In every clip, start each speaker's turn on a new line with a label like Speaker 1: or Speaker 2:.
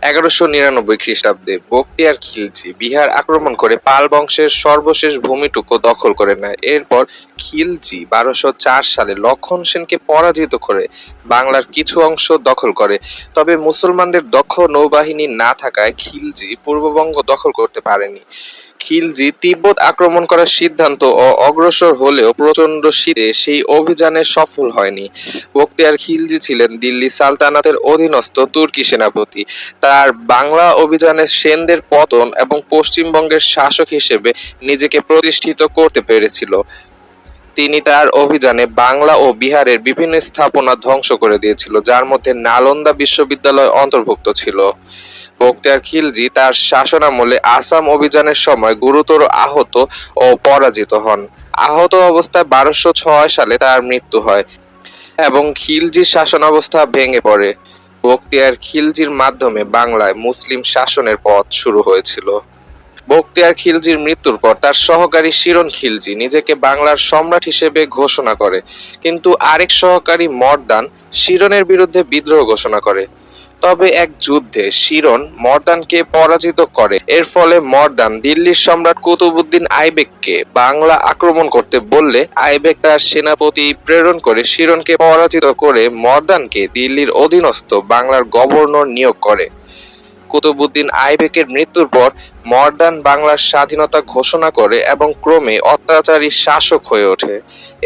Speaker 1: 1199 খ্রিস্টাব্দে বখতিয়ার খিলজি বিহার আক্রমণ করে পাল বংশের সর্বশেষ ভূমিটুকু দখল করে নেয়। এরপর খিলজি 1204 সালে লক্ষণ সেনকে পরাজিত করে বাংলার কিছু অংশ দখল করে। তবে মুসলমানদের দক্ষ নৌবাহিনী না থাকায় খিলজি পূর্ববঙ্গ দখল করতে পারেনি। খিলজি তিব্বত আক্রমণ করার সিদ্ধান্ত অগ্রসর হলেও প্রচন্ড শীতে সেই অভিযানে সফল হয়নি। বখতিয়ার খিলজি ছিলেন দিল্লি সালতানাতের অধীনস্থ তুর্কি সেনাপতি। তার বাংলা অভিযানে সেনদের পতন এবং পশ্চিমবঙ্গের শাসক হিসেবে নিজেকে প্রতিষ্ঠিত করতে পেরেছিল। তিনি তার অভিযানে বাংলা ও বিহারের বিভিন্ন স্থাপনা ধ্বংস করে দিয়েছিল, যার মধ্যে নালন্দা বিশ্ববিদ্যালয় অন্তর্ভুক্ত ছিল। বখতিয়ার খিলজি তার শাসনামলে আসাম অভিযানের সময় গুরুতর আহত ও পরাজিত হন। আহত অবস্থায় 1206 সালে তার মৃত্যু হয় এবং খিলজির শাসনাবস্থা ভেঙে পড়ে। বখতিয়ার খিলজির মাধ্যমে বাংলায় মুসলিম শাসনের পথ শুরু হয়েছিল। বখতিয়ার খিলজির মৃত্যুর পর তার সহকারী শিরন খিলজি নিজেকে বাংলার সম্রাট হিসেবে ঘোষণা করে, কিন্তু আরেক সহকারী মর্দান শিরনের বিরুদ্ধে বিদ্রোহ ঘোষণা করে। তবে এক যুদ্ধে শিরন মর্দানকে পরাজিত করে। এর ফলে মর্দান দিল্লির সম্রাট কুতুবউদ্দিন আইবেককে বাংলা আক্রমণ করতে বললে আইবেক তার সেনাপতি প্রেরণ করে শিরনকে পরাজিত করে মর্দানকে দিল্লির অধীনস্থ বাংলার গভর্নর নিয়োগ করে। কুতুবউদ্দিন আইবেকের মৃত্যুর পর মর্দান বাংলার স্বাধীনতা ঘোষণা করে এবং ক্রমে অত্যাচারী শাসক হয়ে ওঠে।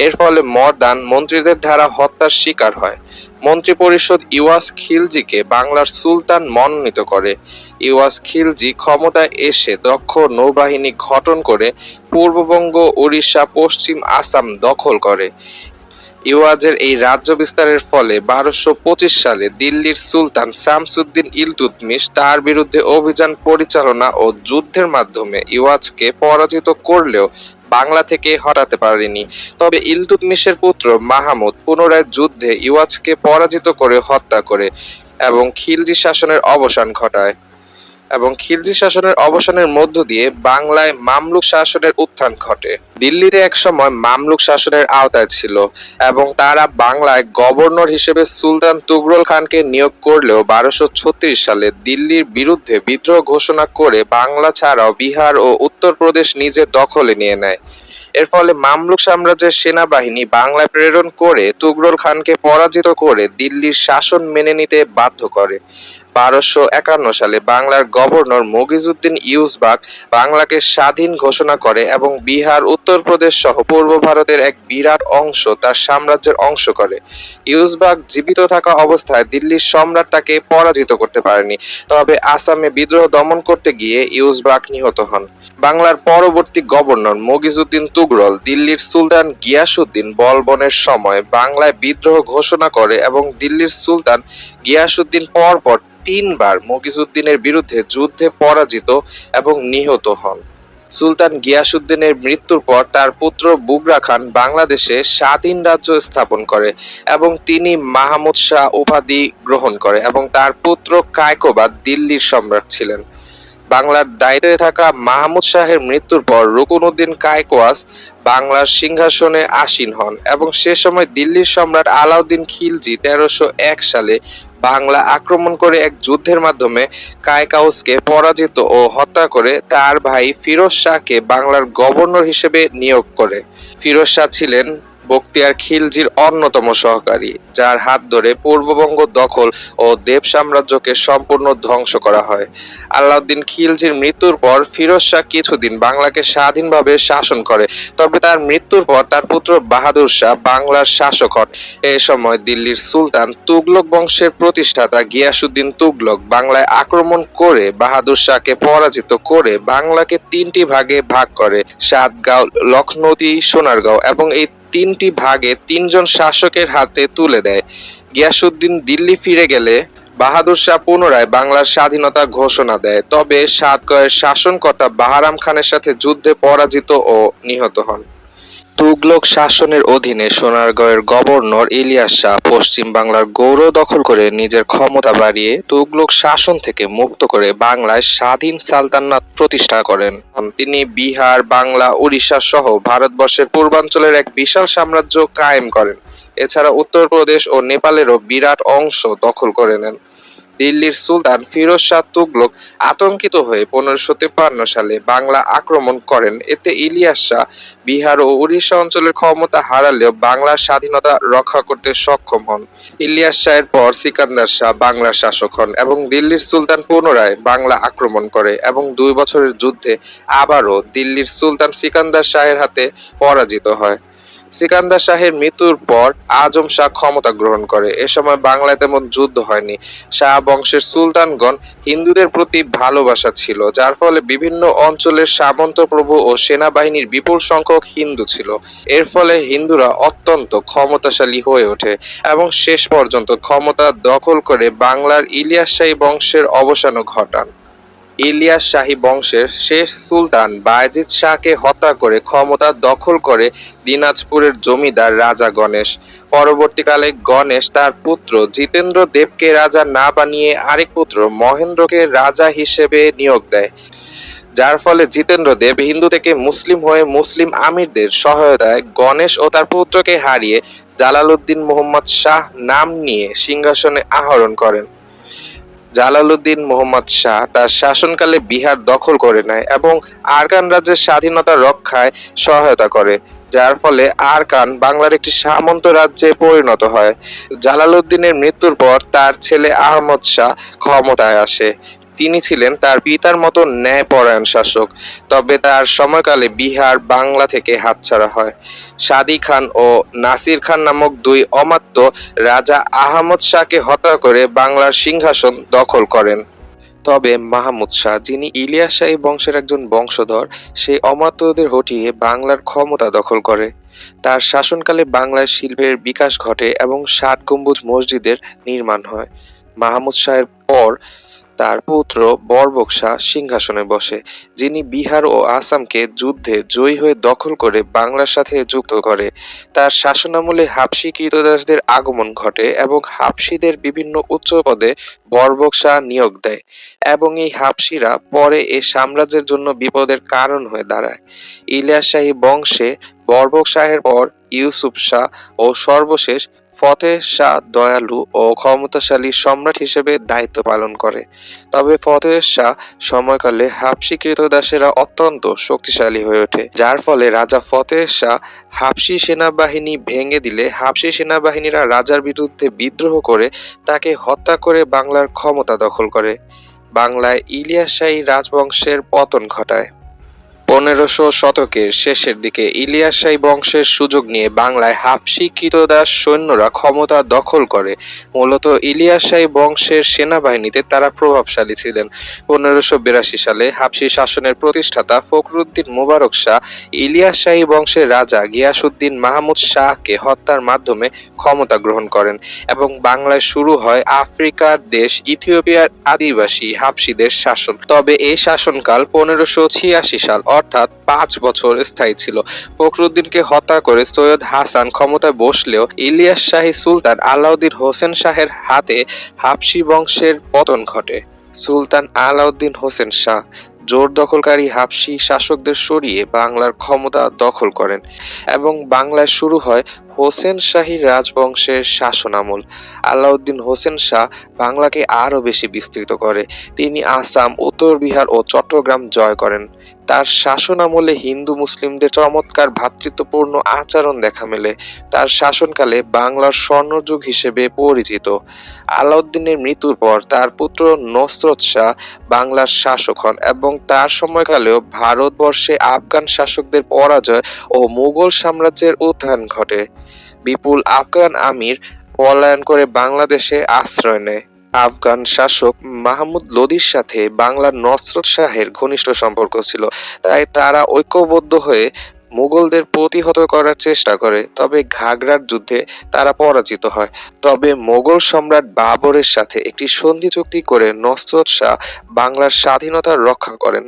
Speaker 1: এর ফলে মর্দান মন্ত্রীদের দ্বারা হত্যার শিকার হয়। মন্ত্রিপরিষদ ইওয়াস খিলজিকে বাংলার সুলতান মনোনীত করে। ইওয়াস খিলজি ক্ষমতায় এসে দক্ষ নৌবাহিনী গঠন করে পূর্ববঙ্গ, উড়িষ্যা, পশ্চিম আসাম দখল করে। ইওয়াজের এই রাজ্য বিস্তারের ফলে 1225 সালে দিল্লির সুলতান শামসুদ্দিন ইলতুৎমিশ তার বিরুদ্ধে অভিযান পরিচালনা ও যুদ্ধের মাধ্যমে ইওয়াজকে পরাজিত করলেও বাংলা থেকে হটাতে পারেনি। তবে ইলতুৎমিশের পুত্র মাহমুদ পুনরায় যুদ্ধে ইওয়াজকে পরাজিত করে হত্যা করে এবং খিলজি শাসনের অবসানের মধ্য দিয়ে বাংলায় মামলুক শাসনের উত্থান ঘটে। দিল্লিতে একসময় মামলুক শাসনের আওতায় ছিল এবং তারা বাংলায় গভর্নর হিসেবে সুলতান তুগরল খানকে নিয়োগ করলেও 1236 সালে দিল্লির বিরুদ্ধে বিদ্রোহ ঘোষণা করে বাংলা ছাড়াও বিহার ও উত্তরপ্রদেশ নিজের দখলে নিয়ে নেয়। এর ফলে মামলুক সাম্রাজ্যের সেনাবাহিনী বাংলায় প্রেরণ করে তুগরল খানকে পরাজিত করে দিল্লির শাসন মেনে নিতে বাধ্য করে। 1251 সালে বাংলার গভর্নর মগিজউদ্দিন ইউজবাক বাংলাকে স্বাধীন ঘোষণা করে এবং বিহার, উত্তরপ্রদেশ সহ পূর্ব ভারতের এক বিরাট অংশ তার সাম্রাজ্যের অংশ করে। ইউজবাক জীবিত থাকা অবস্থায় দিল্লির সম্রাট তাকে পরাজিত করতে পারেনি, তবে আসামে বিদ্রোহ দমন করতে গিয়ে ইউজবাক নিহত হন। বাংলার পরবর্তী গভর্নর মগিজউদ্দিন তুগরল দিল্লির সুলতান গিয়াসউদ্দিন বলবনের সময় বাংলায় বিদ্রোহ ঘোষণা করে এবং দিল্লির সুলতান গিয়াসউদ্দিন পরপর 3 বার মগিজউদ্দিনের বিরুদ্ধে যুদ্ধে পরাজিত এবং নিহত হন। সুলতান গিয়াসউদ্দিনের মৃত্যুর পর তার পুত্র বুগরা খান বাংলাদেশে স্বাধীন রাজ্য স্থাপন করে এবং তিনি মাহমুদ শাহ উপাধি গ্রহণ করে এবং তার পুত্র কায়কোবাদ দিল্লির সম্রাট ছিলেন। বাংলার দায়িত্বে থাকা মাহমুদ শাহের মৃত্যুর পর রুকনউদ্দিন কায়কোয়াস বাংলার সিংহাসনে আসীন হন এবং সে সময় দিল্লির সম্রাট আলাউদ্দিন খিলজি 1301 সালে বাংলা আক্রমণ করে এক যুদ্ধের মাধ্যমে কায়কাউসকে পরাজিত ও হত্যা করে তার ভাই ফিরোজ শাহকে বাংলার গভর্নর হিসেবে নিয়োগ করে। ফিরোজ শাহ ছিলেন বখতিয়ার খিলজির অন্যতম সহকারী, যার হাত ধরে পূর্ববঙ্গ দখল ও দেব সাম্রাজ্যকে সম্পূর্ণ ধ্বংস করা হয়। আলাউদ্দিন খিলজির মৃত্যুর পর ফিরোজ শাহ কিছুদিন বাংলাকে স্বাধীনভাবে শাসন করে, তবে তার মৃত্যুর পর তার পুত্র বাহাদুর শাহ বাংলার শাসক হন। এ সময় দিল্লির সুলতান তুগলক বংশের প্রতিষ্ঠাতা গিয়াসউদ্দিন তুগলক বাংলায় আক্রমণ করে বাহাদুর শাহকে পরাজিত করে বাংলাকে 3টি ভাগে ভাগ করে: সাতগাঁও, লখনৌতি, সোনারগাঁও, এবং এই 3টি ভাগে 3 জন শাসকের হাতে তুলে দেয়। গিয়াসউদ্দিন দিল্লি ফিরে গেলে বাহাদুর শাহ পুনরায় বাংলার স্বাধীনতা ঘোষণা দেয়, তবে সাতগাঁয়ের শাসনকর্তা বাহারাম খানের সাথে যুদ্ধে পরাজিত ও নিহত হন। তুগলক শাসনের অধীনে সোনারগাঁয়ের গভর্নর ইলিয়াস শাহ পশ্চিম বাংলার গৌড় দখল করে নিজের ক্ষমতা বাড়িয়ে তুগলক শাসন থেকে মুক্ত করে বাংলায় স্বাধীন সালতানাত প্রতিষ্ঠা করেন। তিনি বিহার, বাংলা, উড়িষ্যা সহ ভারতবর্ষের পূর্বাঞ্চলের এক বিশাল সাম্রাজ্য কায়েম করেন। এছাড়া উত্তরপ্রদেশ ও নেপালেরও বিরাট অংশ দখল করে নেন। দিল্লির সুলতান ফিরোজ শাহ তুগলক আতঙ্কিত হয়ে 1553 সালে বাংলা আক্রমণ করেন। এতে ইলিয়াস শাহ বিহার ও উড়িষ্যা অঞ্চলের ক্ষমতা হারালেও বাংলার স্বাধীনতা রক্ষা করতে সক্ষম হন। ইলিয়াস শাহের পর সিকান্দার শাহ বাংলার শাসক হন এবং দিল্লির সুলতান পুনরায় বাংলা আক্রমণ করে এবং 2 বছরের যুদ্ধে আবারও দিল্লির সুলতান সিকান্দার শাহের হাতে পরাজিত হয়। সিকান্দার শাহের মৃত্যুর পর আজম শাহ ক্ষমতা গ্রহণ করে। এ সময় বাংলায় তেমন যুদ্ধ হয়নি। শাহ বংশের সুলতানগণ হিন্দুদের প্রতি ভালোবাসা ছিল, যার ফলে বিভিন্ন অঞ্চলের সামন্ত প্রভু ও সেনাবাহিনীর বিপুল সংখ্যক হিন্দু ছিল। এর ফলে হিন্দুরা অত্যন্ত ক্ষমতাশালী হয়ে ওঠে এবং শেষ পর্যন্ত ক্ষমতা দখল করে বাংলার ইলিয়াস শাহী বংশের অবসানও ঘটান। ইলিয়াস শাহী বংশের শেষ সুলতান বায়েজিদ শাহকে হত্যা করে ক্ষমতা দখল করে দিনাজপুরের জমিদার রাজা গণেশ। পরবর্তীকালে গণেশ তার পুত্র জিতেন্দ্র দেবকে রাজা না বানিয়ে আরেক পুত্র মহেন্দ্রকে রাজা হিসেবে নিয়োগ দেয়, যার ফলে জিতেন্দ্র দেব হিন্দু থেকে মুসলিম হয়ে মুসলিম আমিরদের সহায়তায় গণেশ ও তার পুত্রকে হারিয়ে জালালউদ্দিন মুহাম্মদ শাহ নাম নিয়ে সিংহাসনে আরোহণ করেন। জালালউদ্দিন মুহাম্মদ শাহ তার শাসনকালে বিহার দখল করে নেয় এবং আরাকান রাজ্যের স্বাধীনতা রক্ষায় সহায়তা করে, যার ফলে আরাকান বাংলার একটি সামন্ত রাজ্যে পরিণত হয়। জালালউদ্দিনের মৃত্যুর পর তার ছেলে আহমদ শাহ ক্ষমতায় আসে। তিনি ছিলেন তার পিতার মতো ন্যায়পরায়ণ শাসক, তবে তার সময়কালে বিহার বাংলা থেকে হাতছাড়া হয়। সাদি খান ও নাসির খান নামক দুই অমাত্য রাজা আহমদ শাহকে হত্যা করে বাংলার সিংহাসন দখল করেন। তবে মাহমুদ শাহ, যিনি ইলিয়াস শাহী বংশের একজন বংশধর, সেই অমাত্যদের হটিয়ে বাংলার ক্ষমতা দখল করে। তার শাসনকালে বাংলায় শিল্পের বিকাশ ঘটে এবং 60 গম্বুজ মসজিদের নির্মাণ হয়। মাহমুদ শাহের পর তার পুত্র বরবক শাহ সিংহাসনে বসে, যিনি বিহার ও আসামকে যুদ্ধে জয়ী হয়ে দখল করে বাংলার সাথে যুক্ত করে। তার শাসনামলে হাবশি ক্রীতদাসদের আগমন ঘটে এবং হাবশিদের বিভিন্ন উচ্চ পদে বরবক শাহ নিয়োগ দেয় এবং এই হাবশিরা পরে এ সাম্রাজ্যের জন্য বিপদের কারণ হয়ে দাঁড়ায়। ইলিয়াস শাহী বংশে বরবক শাহের পর ইউসুফ শাহ ও সর্বশেষ ফতেহ শাহ দয়ালু ও ক্ষমতাশালী সম্রাট হিসেবে দায়িত্ব পালন করে। তবে ফতেহ শাহ সময়কালে হাবশি ক্রীতদাসেরা অত্যন্ত শক্তিশালী হয়ে ওঠে, যার ফলে রাজা ফতেহ শাহ হাবশি সেনাবাহিনী ভেঙে দিলে হাবশি সেনাবাহিনীরা রাজার বিরুদ্ধে বিদ্রোহ করে তাকে হত্যা করে বাংলার ক্ষমতা দখল করে। বাংলায় ইলিয়াস শাহী রাজবংশের পতন ঘটায়। 1500 শতকের শেষের দিকে ইলিয়াস শাহী বংশের সুযোগ নিয়ে বাংলায় হাবশি ক্রীতদাস সৈন্যরা ক্ষমতা দখল করে। মূলত ইলিয়াস শাহী বংশের সেনাবাহিনীতে তারা প্রভাবশালী ছিলেন। 1582 সালে হাবশি শাসনের প্রতিষ্ঠাতা ফখরুদ্দিন মুবারক শাহ ইলিয়াস শাহী বংশের রাজা গিয়াসউদ্দিন মাহমুদ শাহকে হত্যার মাধ্যমে ক্ষমতা গ্রহণ করেন এবং বাংলায় শুরু হয় আফ্রিকার দেশ ইথিওপিয়ার আদিবাসী হাবশিদের শাসন। তবে এই শাসনকাল 1586 সাল, অর্থাৎ 5 বছর স্থায়ী ছিল। ফখরুদ্দিনকে হত্যা করে সৈয়দ হাসান ক্ষমতায় বসলেও ইলিয়াস শাহী সুলতান আলাউদ্দিন হোসেন শাহের হাতে হাবশি বংশের পতন ঘটে। সুলতান আলাউদ্দিন হোসেন শাহ জোর দখলকারী হাবশি শাসকদের সরিয়ে বাংলার ক্ষমতা দখল করেন এবং বাংলায় শুরু হয় হোসেন শাহী রাজবংশের শাসনামল। আলাউদ্দিন হোসেন শাহ বাংলাকে আরো বেশি বিস্তৃত করে। তিনি আসাম, উত্তর বিহার ও চট্টগ্রাম জয় করেন। তার শাসনামলে হিন্দু মুসলিমদের চমৎকার ভ্রাতৃত্বপূর্ণ আচরণ দেখা মেলে। তার শাসনকালে বাংলার স্বর্ণযুগ হিসেবে পরিচিত। আলাউদ্দিনের মৃত্যুর পর তার পুত্র নসরত শাহ বাংলার শাসক হন এবং তার সময়কালেও ভারতবর্ষে আফগান শাসকদের পরাজয় ও মুঘল সাম্রাজ্যের উত্থান ঘটে। বিপুল আফগান আমির পলায়ন করে বাংলাদেশে আশ্রয় নেয়। আফগান শাসক মাহমুদ লোদির সাথে বাংলার নসরত শাহের ঘনিষ্ঠ সম্পর্ক ছিল, তাই তারা ঐক্যবদ্ধ হয়ে মুঘলদের প্রতিহত করার চেষ্টা করে। তবে ঘাগরার যুদ্ধে তারা পরাজিত হয়। তবে মোগল সম্রাট বাবরের সাথে একটি সন্ধি চুক্তি করে নসরত শাহ বাংলার স্বাধীনতা রক্ষা করেন।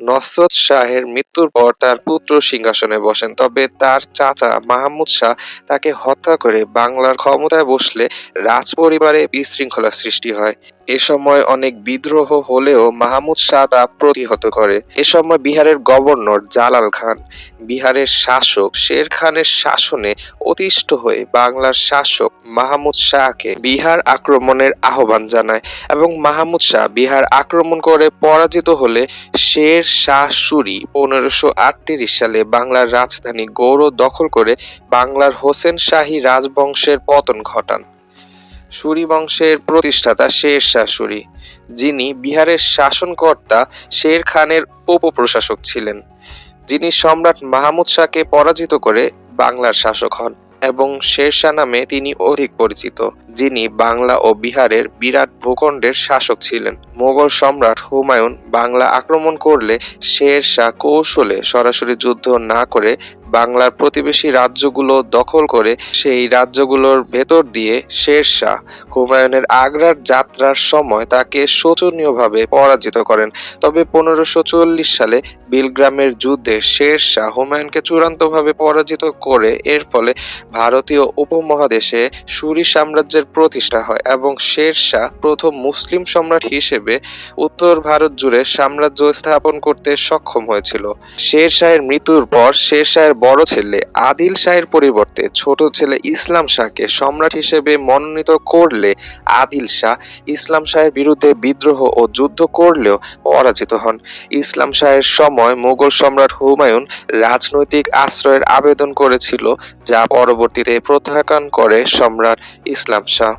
Speaker 1: নসরত শাহের মৃত্যুর পর তার পুত্র সিংহাসনে বসেন, তবে তার চাচা মাহমুদ শাহ তাকে হত্যা করে বাংলার ক্ষমতায় বসলে রাজপরিবারে বিশৃঙ্খলা সৃষ্টি হয়। এ সময় অনেক বিদ্রোহ হলেও মাহমুদ শাহ তা প্রতিহত করে। এ সময় বিহারের গভর্নর জালাল খান বিহারের শাসক শের খানের শাসনে অতিষ্ঠ হয়ে বাংলার শাসক মাহমুদ শাহকে বিহার আক্রমণের আহ্বান জানায় এবং মাহমুদ শাহ বিহার আক্রমণ করে পরাজিত হলে শের শাহ সূরি 1538 সালে বাংলার রাজধানী গৌড় দখল করে বাংলার হোসেন শাহী রাজবংশের পতন ঘটান। সূরি বংশের প্রতিষ্ঠাতা শের শাহ সূরি, যিনি বিহারের শাসনকর্তা শের খানের উপপ্রশাসক ছিলেন, যিনি সম্রাট মাহমুদ শাহকে পরাজিত করে বাংলার শাসক হন এবং শেরশাহ নামে তিনি অধিক পরিচিত, যিনি বাংলা ও বিহারের বিরাট ভূখণ্ডের শাসক ছিলেন। মোগল সম্রাট হুমায়ুন বাংলা আক্রমণ করলে শের শাহ কৌশলে সরাসরি যুদ্ধ না করে বাংলার প্রতিবেশী রাজ্যগুলো দখল করে সেই রাজ্যগুলোর ভেতর দিয়ে শের শাহ হুমায়ুনের আগ্রার যাত্রার সময় তাকে শোচনীয়ভাবে পরাজিত করেন। তবে 1540 সালে বিলগ্রামের যুদ্ধে শের শাহ হুমায়ুনকে চূড়ান্তভাবে পরাজিত করে এর ফলে ভারতীয় উপমহাদেশে সূরি সাম্রাজ্যের প্রতিষ্ঠা হয় এবং শের শাহ প্রথম মুসলিম সম্রাট হিসেবে উত্তর ভারত জুড়ে সাম্রাজ্য স্থাপন করতে সক্ষম হয়েছিল। শের শাহের মৃত্যুর পর শের শাহের বড় ছেলে আদিল শাহের পরিবর্তে ছোট ছেলে ইসলাম শাহকে সম্রাট হিসেবে মনোনীত করলে আদিল শাহ ইসলাম শাহের বিরুদ্ধে বিদ্রোহ ও যুদ্ধ করলেও পরাজিত হন। ইসলাম শাহের সময় মুঘল সম্রাট হুমায়ুন রাজনৈতিক আশ্রয়ের আবেদন করেছিল, যা পরবর্তীতে প্রত্যাখ্যান করে সম্রাট ইসলাম শাহ।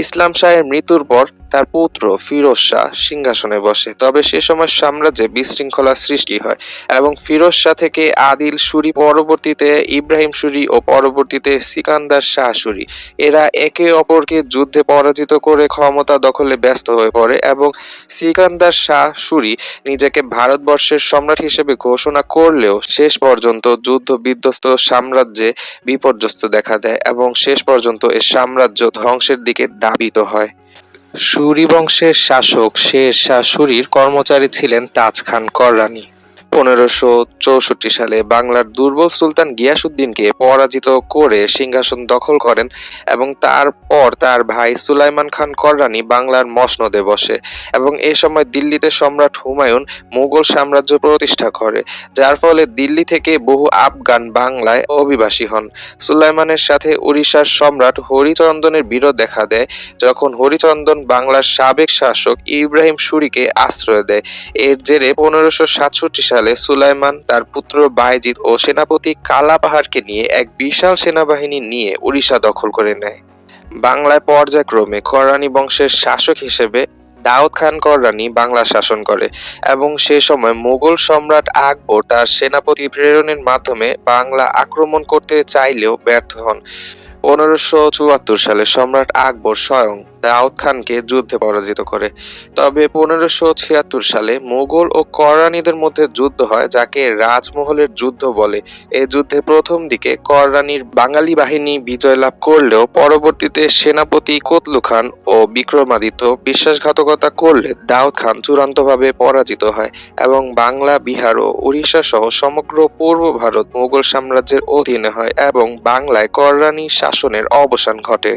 Speaker 1: ইসলাম শাহের মৃত্যুর পর তার পুত্র ফিরোজ শাহ সিংহাসনে বসে, তবে সে সময় সাম্রাজ্যে বিশৃঙ্খলা সৃষ্টি হয় এবং ফিরোজ শাহ থেকে আদিল সূরি, পরবর্তীতে ইব্রাহিম সূরি ও পরবর্তীতে সিকান্দার শাহ সূরি, এরা একে অপরকে যুদ্ধে পরাজিত করে ক্ষমতা দখলে ব্যস্ত হয়ে পড়ে এবং সিকান্দার শাহ সূরি নিজেকে ভারতবর্ষের সম্রাট হিসেবে ঘোষণা করলেও শেষ পর্যন্ত যুদ্ধ বিধ্বস্ত সাম্রাজ্যে বিপর্যস্ত দেখা দেয় এবং শেষ পর্যন্ত এ সাম্রাজ্য ধ্বংসের দিকে ধাবিত হয়। সূরি বংশের শাসক শের শাহ সূরির কর্মচারী ছিলেন তাজ খান কররানী। 1564 সালে বাংলার দুর্বল সুলতান গিয়াসউদ্দিনকে পরাজিত করে সিংহাসন দখল করেন এবং তারপর তার ভাই সুলাইমান খান কররানী বাংলার মসনদে বসে এবং এ সময় দিল্লিতে সম্রাট হুমায়ুন মুঘল সাম্রাজ্য প্রতিষ্ঠা করে, যার ফলে দিল্লি থেকে বহু আফগান বাংলায় অভিবাসী হন। সুলাইমানের সাথে উড়িষ্যার সম্রাট হরিচন্দনের বিরোধ দেখা দেয়, যখন হরিচন্দন বাংলার সাবেক শাসক ইব্রাহিম সূরিকে আশ্রয় দেয়। এর জেরে 1567 সালে সুলাইমান তার পুত্র বায়েজিদ ও সেনাপতি কালা পাহাড়কে নিয়ে এক বিশাল সেনাবাহিনী নিয়ে উড়িষ্যা দখল করে নেয়। বাংলায় পর্যায়ক্রমে কররানী বংশের শাসক হিসেবে দাউদ খান কররানী বাংলা শাসন করে এবং সে সময় মুঘল সম্রাট আকবর তার সেনাপতি প্রেরণের মাধ্যমে বাংলা আক্রমণ করতে চাইলেও ব্যর্থ হন। 1574 সালে সম্রাট আকবর স্বয়ং দাউদ খানকে যুদ্ধে পরাজিত করে। তবে 1576 সালে মুঘল ও কররানীদের মধ্যে যুদ্ধ হয়, যাকে রাজমহলের যুদ্ধ বলে। এই যুদ্ধে প্রথম দিকে কররানীর বাঙালি বাহিনী বিজয় লাভ করলেও পরবর্তীতে সেনাপতি কোতলু খান ও বিক্রমাদিত্য বিশ্বাসঘাতকতা করলে দাউদ খান চূড়ান্তভাবে পরাজিত হয় এবং বাংলা, বিহার ও উড়িষ্যা সহ সমগ্র পূর্ব ভারত মুঘল সাম্রাজ্যের অধীনে হয় এবং বাংলায় কররানী শাসনের অবসান ঘটে।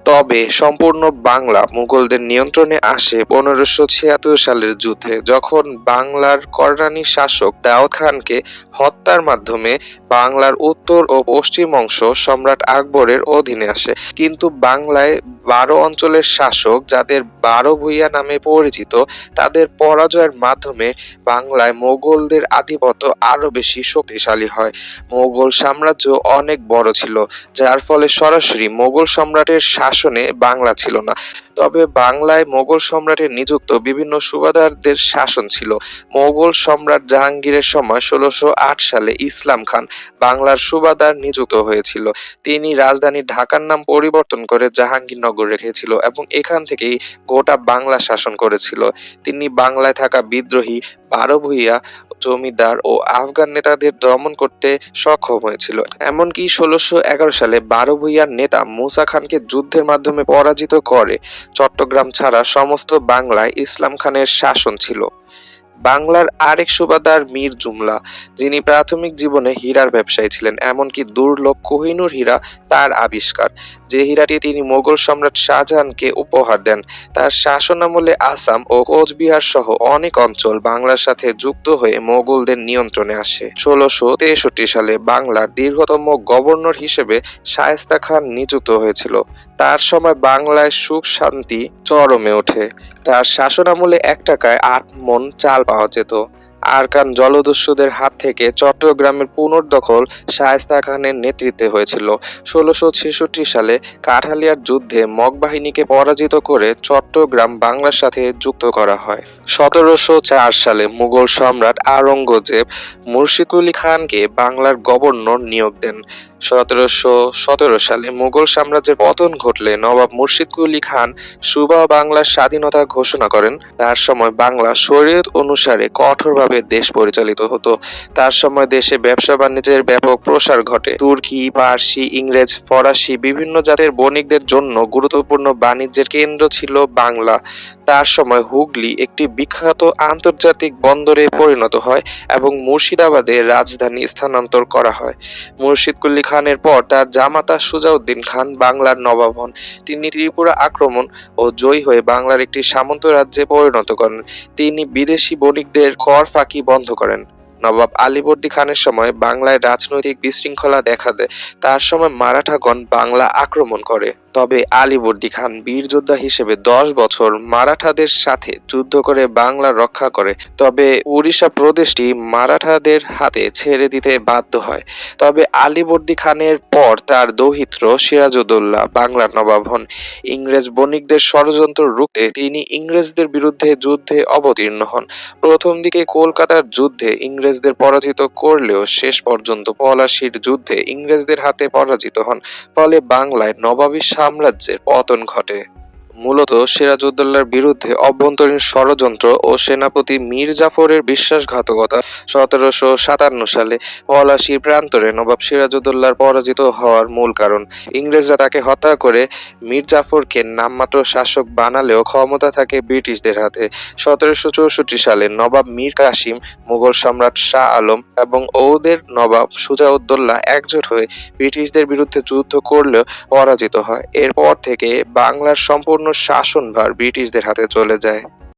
Speaker 1: তবে সম্পূর্ণ বাংলা মুঘলদের নিয়ন্ত্রণে আসে 1576 সালের যুদ্ধে, যখন বাংলার কররানী শাসক দাউদ খানকে হত্যার মাধ্যমে বাংলার উত্তর ও পশ্চিম অংশ সম্রাট আকবরের অধীনে আসে। কিন্তু বাংলায় 12 অঞ্চলের শাসক, যাদের 12 ভূঁইয়া নামে পরিচিত, তাদের পরাজয়ের মাধ্যমে বাংলায় মোগলদের আধিপত্য আরো বেশি শক্তিশালী হয়। মোগল সাম্রাজ্য অনেক বড় ছিল, যার ফলে সরাসরি মোগল সম্রাটের শাসনে বাংলা ছিল না, তবে বাংলায় মোগল সম্রাটের নিযুক্ত বিভিন্ন সুবাদারদের শাসন ছিল। মোগল সম্রাট জাহাঙ্গীরের সময় 1608 সালে ইসলাম খান বাংলার সুবাদার নিযুক্ত হয়েছিল। তিনি রাজধানী ঢাকার নাম পরিবর্তন করে জাহাঙ্গীরনগর রেখেছিল এবং এখান থেকেই গোটা বাংলা শাসন করেছিল। তিনি বাংলায় থাকা বিদ্রোহী 12 ভূঁইয়া জমিদার ও আফগান নেতাদের দমন করতে সক্ষম হয়েছিল। এমনকি 1611 সালে 12 ভূঁইয়ার নেতা মুসা খানকে যুদ্ধের মাধ্যমে পরাজিত করে। চট্টগ্রাম ছাড়া সমস্ত বাংলায় ইসলাম খানের শাসন ছিল। বাংলার আরেক সুবাদার মীর জুমলা, যিনি প্রাথমিক জীবনে হীরার ব্যবসায়ী ছিলেন, এমনকি দুর্লভ কোহিনূর হীরা তার আবিষ্কার, যে হীরাটি তিনি মোগল সম্রাট শাহজাহানকে উপহার দেন। তার শাসনামলে আসাম ও কোচবিহার সহ অনেক অঞ্চল বাংলার সাথে যুক্ত হয়ে মোগলদের নিয়ন্ত্রণে আসে। ১৬৬৩ সালে বাংলার দীর্ঘতম গভর্নর হিসেবে শায়েস্তা খান নিযুক্ত হয়েছিল। তার সময় বাংলায় সুখ শান্তি চরমে ওঠে। তার শাসনামলে ১ টাকায় ৮ মণ চাল পাওয়া যেত। আরাকান জলদস্যুদের হাত থেকে চট্টগ্রামের পুনর্দখল শায়েস্তা খানের নেতৃত্বে হয়েছিল। ১৬৬৬ সালে কাঠালিয়ার যুদ্ধে মগ বাহিনীকে পরাজিত করে চট্টগ্রাম বাংলার সাথে যুক্ত করা হয়। ১৭০৪ সালে মুঘল সম্রাট আওরঙ্গজেব মুর্শিদকুলি খানকে বাংলার গভর্নর নিয়োগ দেন। ১৭১৭ সালে মুঘল সাম্রাজ্যের পতন ঘটলে নবাব মুর্শিদকুলি খান সুবাহ বাংলার স্বাধীনতা ঘোষণা করেন। তার সময় বাংলা শরীয়ত অনুসারে কঠোরভাবে দেশ পরিচালিত হতো। তার সময় দেশে ব্যবসা বাণিজ্যের ব্যাপক প্রসার ঘটে। তুর্কি, পার্সি, ইংরেজ, ফরাসি বিভিন্ন জাতের বণিকদের জন্য গুরুত্বপূর্ণ বাণিজ্যের কেন্দ্র ছিল বাংলা। তার সময় হুগলি একটি বিখ্যাত আন্তর্জাতিক বন্দরে পরিণত হয় এবং মুর্শিদাবাদে রাজধানী স্থানান্তর করা হয়। মুর্শিদকুলি খানের পর তার জামাতা সুজাউদ্দিন খান বাংলার নবাব হন। তিনি ত্রিপুরা আক্রমণ ও জয়ী হয়ে বাংলার একটি সামন্ত রাজ্যে পরিণত করেন। তিনি বিদেশি বণিকদের কর ফাঁকি বন্ধ করেন। নবাব আলীবর্দী খানের সময় বাংলায় রাজনৈতিক বিশৃঙ্খলা দেখা দেয়। তার সময় মারাঠাগণ বাংলা আক্রমণ করে। তবে আলীবর্দী খান বীর যোদ্ধা হিসেবে ১০ বছর মারাঠাদের সাথে যুদ্ধ করে বাংলা রক্ষা করে। তবে উড়িষ্যা প্রদেশটি মারাঠাদের হাতে ছেড়ে দিতে বাধ্য হয়। তবে আলীবর্দী খানের পর তার দৌহিত্র সিরাজউদ্দৌলা বাংলার নবাব হন। ইংরেজ বণিকদের ষড়যন্ত্র রুখতে তিনি ইংরেজদের বিরুদ্ধে যুদ্ধে অবতীর্ণ হন। প্রথম দিকে কলকাতার যুদ্ধে ইংরেজদের পরাজিত করলেও শেষ পর্যন্ত পলাশীর যুদ্ধে ইংরেজদের হাতে পরাজিত হন। ফলে বাংলায় নবাবী সাম্রাজ্যের পতন ঘটে। মূলত সিরাজউদ্দৌলার বিরুদ্ধে অভ্যন্তরীণ ষড়যন্ত্র ও সেনাপতি মীর জাফরের বিশ্বাসঘাতকতা। ১৭৫৭ সালে পলাশীর প্রান্তরে নবাব সিরাজউদ্দৌলার পরাজিত হওয়ার মূল কারণ। ইংরেজরা তাকে হত্যা করে মীর জাফরকে নামমাত্র শাসক বানালেও ক্ষমতা থাকে ব্রিটিশদের হাতে। ১৭৬৪ সালে নবাব মীর কাসিম, মুঘল সম্রাট শাহ আলম এবং ঔদের নবাব সুজাউদ্দৌলা একজোট হয়ে ব্রিটিশদের বিরুদ্ধে যুদ্ধ করলেও পরাজিত হয়। এরপর থেকে বাংলার সম্পূর্ণ শাসনভার ব্রিটিশদের হাতে চলে যায়।